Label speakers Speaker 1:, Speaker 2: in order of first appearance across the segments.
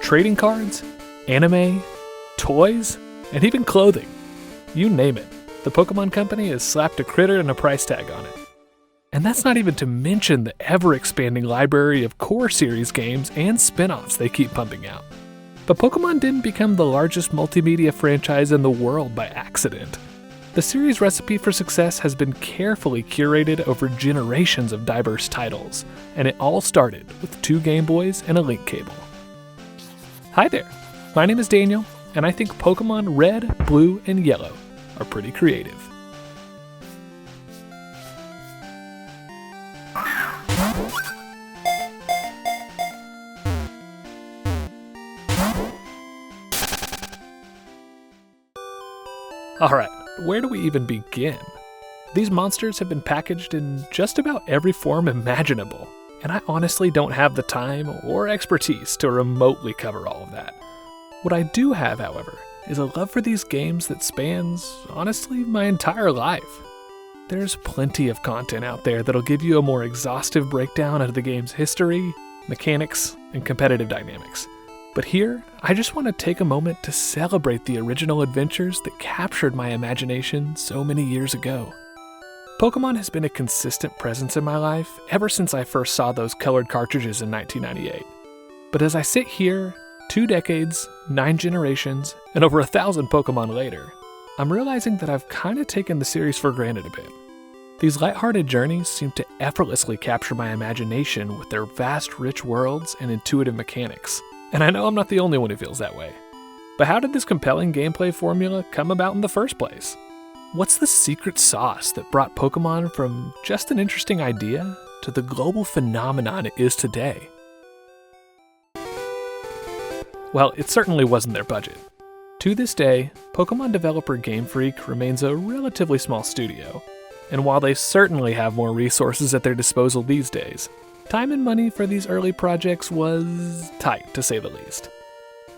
Speaker 1: trading cards, anime, toys, and even clothing. You name it, the Pokémon Company has slapped a critter and a price tag on it. And that's not even to mention the ever-expanding library of core series games and spin-offs they keep pumping out. But Pokémon didn't become the largest multimedia franchise in the world by accident. The series' recipe for success has been carefully curated over generations of diverse titles, and it all started with 2 Game Boys and a link cable. Hi there, my name is Daniel, and I think Pokémon Red, Blue, and Yellow are pretty creative. Alright, where do we even begin? These monsters have been packaged in just about every form imaginable, and I honestly don't have the time or expertise to remotely cover all of that. What I do have, however, is a love for these games that spans, honestly, my entire life. There's plenty of content out there that'll give you a more exhaustive breakdown of the game's history, mechanics, and competitive dynamics. But here, I just want to take a moment to celebrate the original adventures that captured my imagination so many years ago. Pokémon has been a consistent presence in my life ever since I first saw those colored cartridges in 1998. But as I sit here, 2 decades, 9 generations, and over 1,000 Pokémon later, I'm realizing that I've kind of taken the series for granted a bit. These lighthearted journeys seem to effortlessly capture my imagination with their vast, rich worlds and intuitive mechanics. And I know I'm not the only one who feels that way. But how did this compelling gameplay formula come about in the first place? What's the secret sauce that brought Pokémon from just an interesting idea to the global phenomenon it is today? Well, it certainly wasn't their budget. To this day, Pokémon developer Game Freak remains a relatively small studio, and while they certainly have more resources at their disposal these days, time and money for these early projects was tight, to say the least.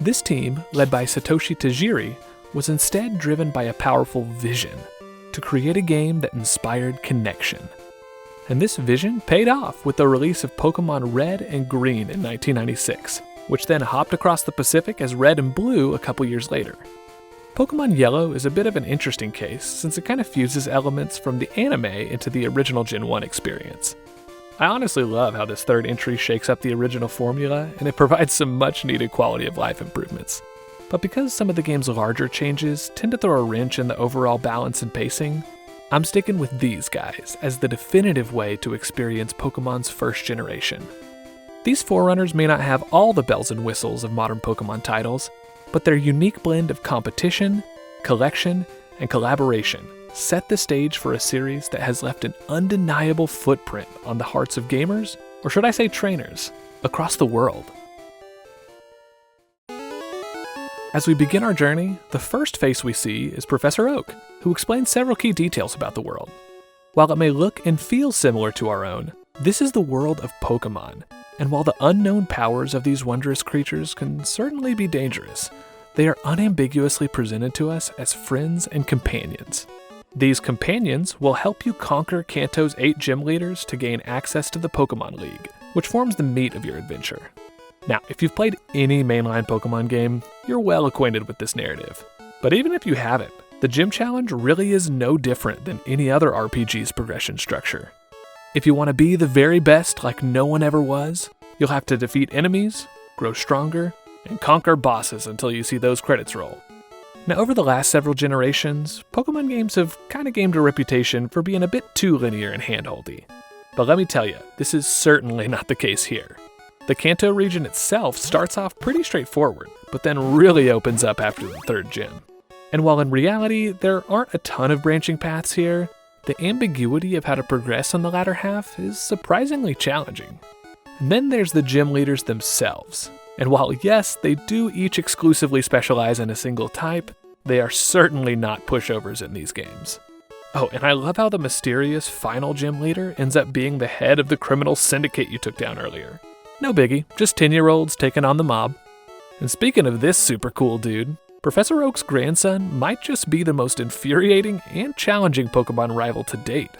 Speaker 1: This team, led by Satoshi Tajiri, was instead driven by a powerful vision to create a game that inspired connection. And this vision paid off with the release of Pokémon Red and Green in 1996, which then hopped across the Pacific as Red and Blue a couple years later. Pokémon Yellow is a bit of an interesting case since it kind of fuses elements from the anime into the original Gen 1 experience. I honestly love how this third entry shakes up the original formula, and it provides some much needed quality of life improvements. But because some of the game's larger changes tend to throw a wrench in the overall balance and pacing, I'm sticking with these guys as the definitive way to experience Pokemon's first generation. These forerunners may not have all the bells and whistles of modern Pokemon titles, but their unique blend of competition, collection, and collaboration set the stage for a series that has left an undeniable footprint on the hearts of gamers, or should I say trainers, across the world. As we begin our journey, the first face we see is Professor Oak, who explains several key details about the world. While it may look and feel similar to our own, this is the world of Pokémon, and while the unknown powers of these wondrous creatures can certainly be dangerous, they are unambiguously presented to us as friends and companions. These companions will help you conquer Kanto's 8 gym leaders to gain access to the Pokémon League, which forms the meat of your adventure. Now, if you've played any mainline Pokémon game, you're well acquainted with this narrative. But even if you haven't, the gym challenge really is no different than any other RPG's progression structure. If you want to be the very best like no one ever was, you'll have to defeat enemies, grow stronger, and conquer bosses until you see those credits roll. Now, over the last several generations, Pokemon games have kind of gained a reputation for being a bit too linear and handholdy. But let me tell you, this is certainly not the case here. The Kanto region itself starts off pretty straightforward, but then really opens up after the 3rd gym. And while in reality there aren't a ton of branching paths here, the ambiguity of how to progress on the latter half is surprisingly challenging. And then there's the gym leaders themselves. And while yes, they do each exclusively specialize in a single type, they are certainly not pushovers in these games. Oh, and I love how the mysterious final gym leader ends up being the head of the criminal syndicate you took down earlier. No biggie, just 10-year-olds taking on the mob. And speaking of this super cool dude, Professor Oak's grandson might just be the most infuriating and challenging Pokemon rival to date.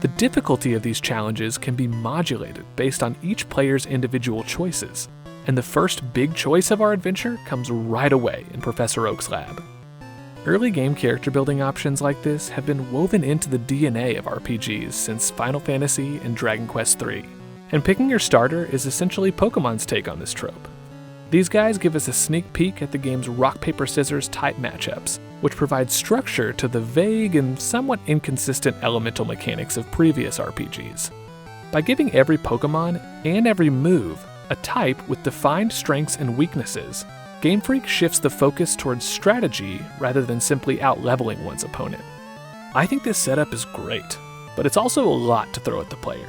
Speaker 1: The difficulty of these challenges can be modulated based on each player's individual choices, and the first big choice of our adventure comes right away in Professor Oak's lab. Early game character building options like this have been woven into the DNA of RPGs since Final Fantasy and Dragon Quest III, and picking your starter is essentially Pokemon's take on this trope. These guys give us a sneak peek at the game's rock-paper-scissors type matchups, which provide structure to the vague and somewhat inconsistent elemental mechanics of previous RPGs. By giving every Pokemon and every move a type with defined strengths and weaknesses, Game Freak shifts the focus towards strategy rather than simply out-leveling one's opponent. I think this setup is great, but it's also a lot to throw at the player.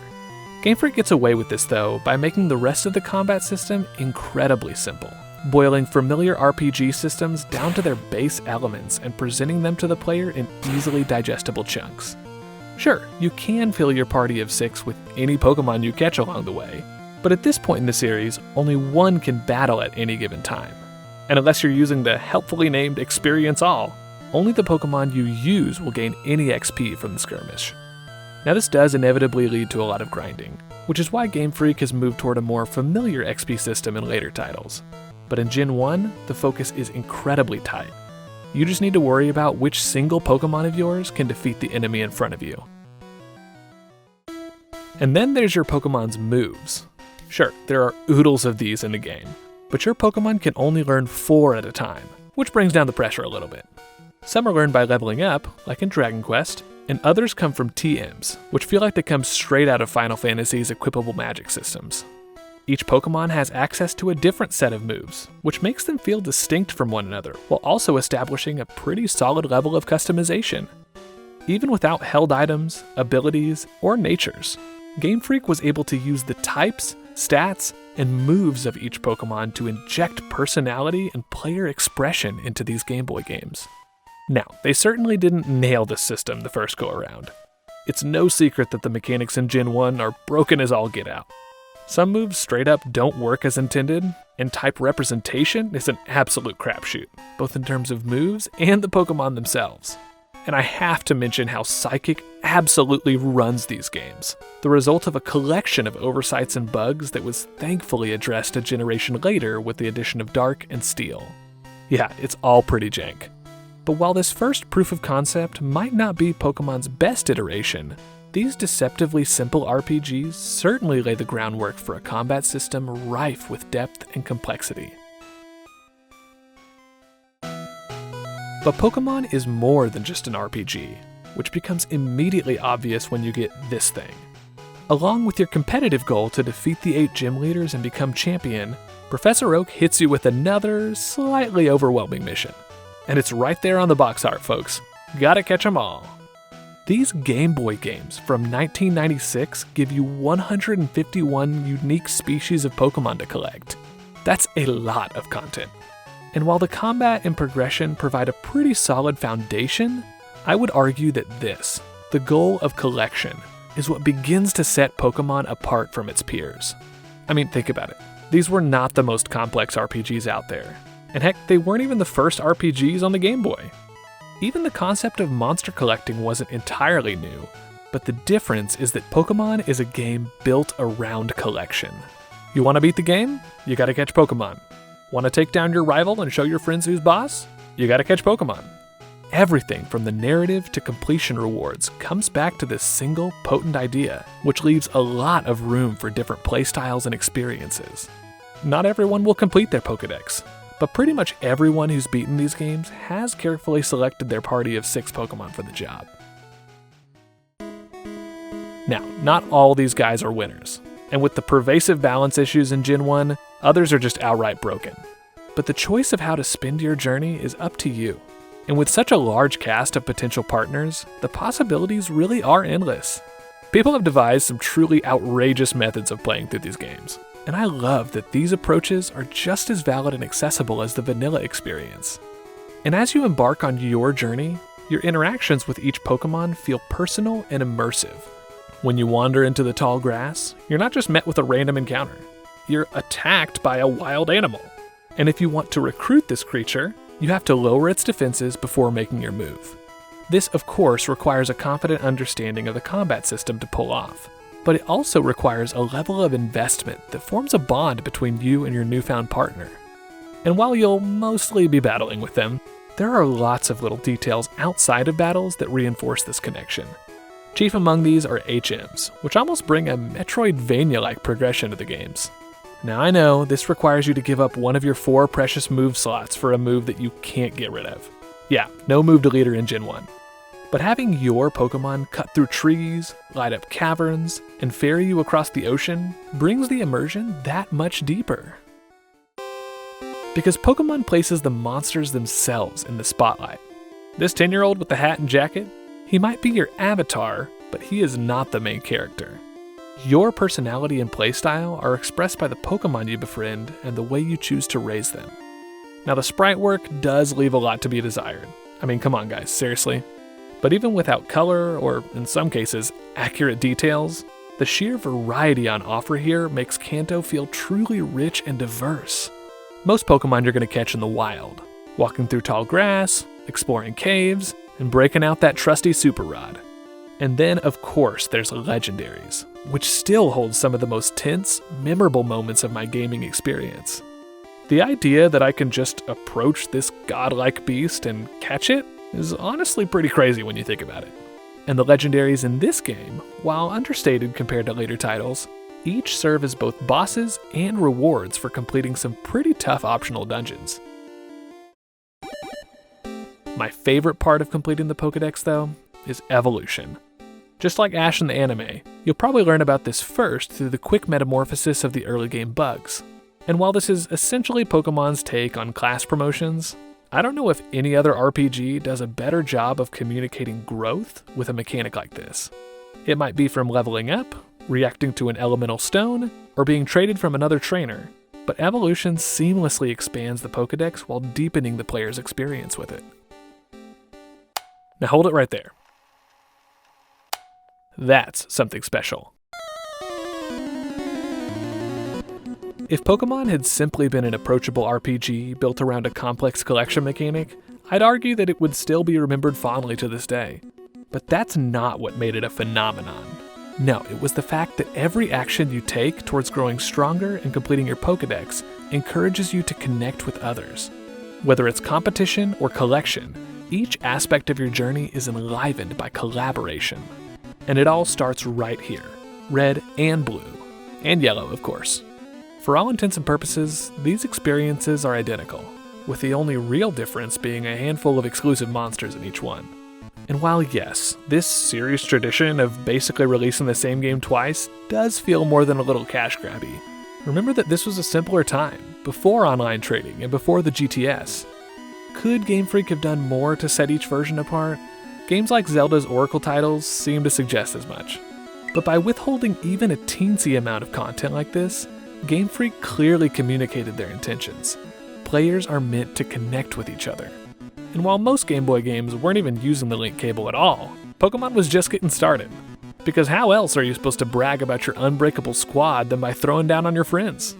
Speaker 1: Game Freak gets away with this though by making the rest of the combat system incredibly simple, boiling familiar RPG systems down to their base elements and presenting them to the player in easily digestible chunks. Sure, you can fill your party of 6 with any Pokemon you catch along the way, but at this point in the series, only one can battle at any given time. And unless you're using the helpfully named Experience All, only the Pokemon you use will gain any XP from the skirmish. Now this does inevitably lead to a lot of grinding, which is why Game Freak has moved toward a more familiar XP system in later titles. But in Gen 1, the focus is incredibly tight. You just need to worry about which single Pokemon of yours can defeat the enemy in front of you. And then there's your Pokemon's moves. Sure, there are oodles of these in the game, but your Pokemon can only learn 4 at a time, which brings down the pressure a little bit. Some are learned by leveling up, like in Dragon Quest, and others come from TMs, which feel like they come straight out of Final Fantasy's equipable magic systems. Each Pokemon has access to a different set of moves, which makes them feel distinct from one another, while also establishing a pretty solid level of customization. Even without held items, abilities, or natures, Game Freak was able to use the types, stats, and moves of each Pokemon to inject personality and player expression into these Game Boy games. Now, they certainly didn't nail this system the first go around. It's no secret that the mechanics in Gen 1 are broken as all get out. Some moves straight up don't work as intended, and type representation is an absolute crapshoot, both in terms of moves and the Pokemon themselves. And I have to mention how Psychic absolutely runs these games, the result of a collection of oversights and bugs that was thankfully addressed a generation later with the addition of Dark and Steel. Yeah, it's all pretty jank. But while this first proof of concept might not be Pokemon's best iteration, these deceptively simple RPGs certainly lay the groundwork for a combat system rife with depth and complexity. But Pokémon is more than just an RPG, which becomes immediately obvious when you get this thing. Along with your competitive goal to defeat the 8 gym leaders and become champion, Professor Oak hits you with another, slightly overwhelming mission. And it's right there on the box art, folks. Gotta catch 'em all. These Game Boy games from 1996 give you 151 unique species of Pokemon to collect. That's a lot of content. And while the combat and progression provide a pretty solid foundation, I would argue that this, the goal of collection, is what begins to set Pokemon apart from its peers. I mean, think about it. These were not the most complex RPGs out there. And heck, they weren't even the first RPGs on the Game Boy. Even the concept of monster collecting wasn't entirely new, but the difference is that Pokemon is a game built around collection. You want to beat the game? You gotta catch Pokemon. Want to take down your rival and show your friends who's boss? You gotta catch Pokemon. Everything from the narrative to completion rewards comes back to this single potent idea, which leaves a lot of room for different playstyles and experiences. Not everyone will complete their Pokedex, but pretty much everyone who's beaten these games has carefully selected their party of 6 Pokemon for the job. Now, not all these guys are winners, and with the pervasive balance issues in Gen 1, others are just outright broken. But the choice of how to spend your journey is up to you. And with such a large cast of potential partners, the possibilities really are endless. People have devised some truly outrageous methods of playing through these games. And I love that these approaches are just as valid and accessible as the vanilla experience. And as you embark on your journey, your interactions with each Pokemon feel personal and immersive. When you wander into the tall grass, you're not just met with a random encounter. You're attacked by a wild animal. And if you want to recruit this creature, you have to lower its defenses before making your move. This, of course, requires a confident understanding of the combat system to pull off, but it also requires a level of investment that forms a bond between you and your newfound partner. And while you'll mostly be battling with them, there are lots of little details outside of battles that reinforce this connection. Chief among these are HMs, which almost bring a Metroidvania-like progression to the games. Now I know this requires you to give up one of your 4 precious move slots for a move that you can't get rid of. Yeah, no move deleter in Gen 1. But having your Pokémon cut through trees, light up caverns, and ferry you across the ocean brings the immersion that much deeper. Because Pokémon places the monsters themselves in the spotlight. This 10-year-old with the hat and jacket, he might be your avatar, but he is not the main character. Your personality and playstyle are expressed by the Pokémon you befriend and the way you choose to raise them. Now the sprite work does leave a lot to be desired. I mean, come on guys, seriously? But even without color, or in some cases, accurate details, the sheer variety on offer here makes Kanto feel truly rich and diverse. Most Pokémon you're going to catch in the wild, walking through tall grass, exploring caves, and breaking out that trusty Super Rod. And then, of course, there's legendaries, which still hold some of the most tense, memorable moments of my gaming experience. The idea that I can just approach this godlike beast and catch it is honestly pretty crazy when you think about it. And the legendaries in this game, while understated compared to later titles, each serve as both bosses and rewards for completing some pretty tough optional dungeons. My favorite part of completing the Pokédex, though, is evolution. Just like Ash in the anime, you'll probably learn about this first through the quick metamorphosis of the early game bugs. And while this is essentially Pokemon's take on class promotions, I don't know if any other RPG does a better job of communicating growth with a mechanic like this. It might be from leveling up, reacting to an elemental stone, or being traded from another trainer, but evolution seamlessly expands the Pokédex while deepening the player's experience with it. Now hold it right there. That's something special. If Pokémon had simply been an approachable RPG built around a complex collection mechanic, I'd argue that it would still be remembered fondly to this day. But that's not what made it a phenomenon. No, it was the fact that every action you take towards growing stronger and completing your Pokédex encourages you to connect with others. Whether it's competition or collection, each aspect of your journey is enlivened by collaboration. And it all starts right here, red and blue, and yellow, of course. For all intents and purposes, these experiences are identical, with the only real difference being a handful of exclusive monsters in each one. And while yes, this series tradition of basically releasing the same game twice does feel more than a little cash grabby, remember that this was a simpler time, before online trading and before the GTS. Could Game Freak have done more to set each version apart? Games like Zelda's Oracle titles seem to suggest as much. But by withholding even a teensy amount of content like this, Game Freak clearly communicated their intentions. Players are meant to connect with each other. And while most Game Boy games weren't even using the link cable at all, Pokémon was just getting started. Because how else are you supposed to brag about your unbreakable squad than by throwing down on your friends?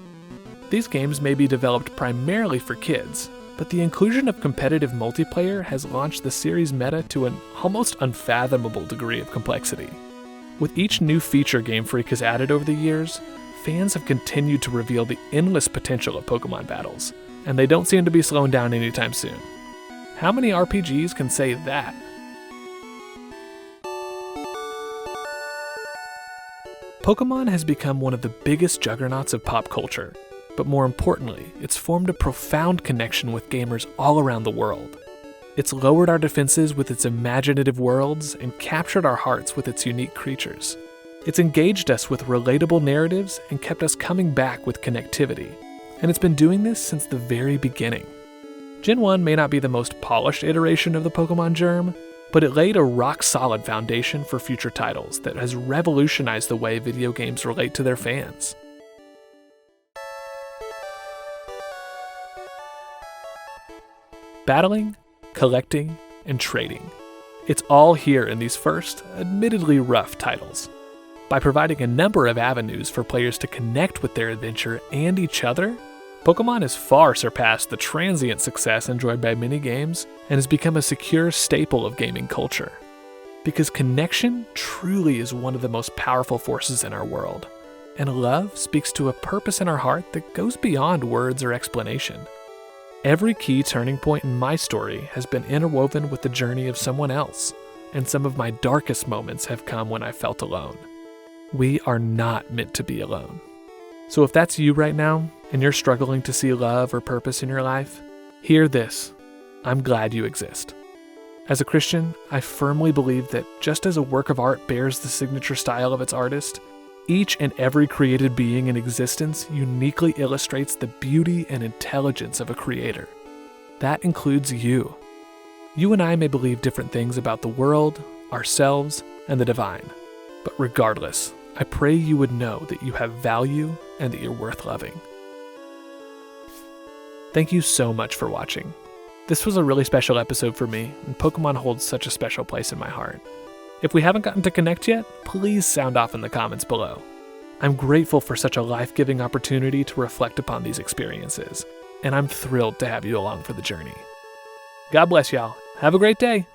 Speaker 1: These games may be developed primarily for kids, but the inclusion of competitive multiplayer has launched the series meta to an almost unfathomable degree of complexity. With each new feature Game Freak has added over the years, fans have continued to reveal the endless potential of Pokémon battles, and they don't seem to be slowing down anytime soon. How many RPGs can say that? Pokémon has become one of the biggest juggernauts of pop culture, but more importantly, it's formed a profound connection with gamers all around the world. It's lowered our defenses with its imaginative worlds and captured our hearts with its unique creatures. It's engaged us with relatable narratives and kept us coming back with connectivity, and it's been doing this since the very beginning. Gen 1 may not be the most polished iteration of the Pokémon germ, but it laid a rock-solid foundation for future titles that has revolutionized the way video games relate to their fans. Battling, collecting, and trading. It's all here in these first, admittedly rough titles. By providing a number of avenues for players to connect with their adventure and each other, Pokémon has far surpassed the transient success enjoyed by many games and has become a secure staple of gaming culture. Because connection truly is one of the most powerful forces in our world, and love speaks to a purpose in our heart that goes beyond words or explanation. Every key turning point in my story has been interwoven with the journey of someone else, and some of my darkest moments have come when I felt alone. We are not meant to be alone. So if that's you right now, and you're struggling to see love or purpose in your life, hear this: I'm glad you exist. As a Christian, I firmly believe that just as a work of art bears the signature style of its artist, each and every created being in existence uniquely illustrates the beauty and intelligence of a creator. That includes you. You and I may believe different things about the world, ourselves, and the divine. But regardless, I pray you would know that you have value and that you're worth loving. Thank you so much for watching. This was a really special episode for me, and Pokemon holds such a special place in my heart. If we haven't gotten to connect yet, please sound off in the comments below. I'm grateful for such a life-giving opportunity to reflect upon these experiences, and I'm thrilled to have you along for the journey. God bless y'all. Have a great day.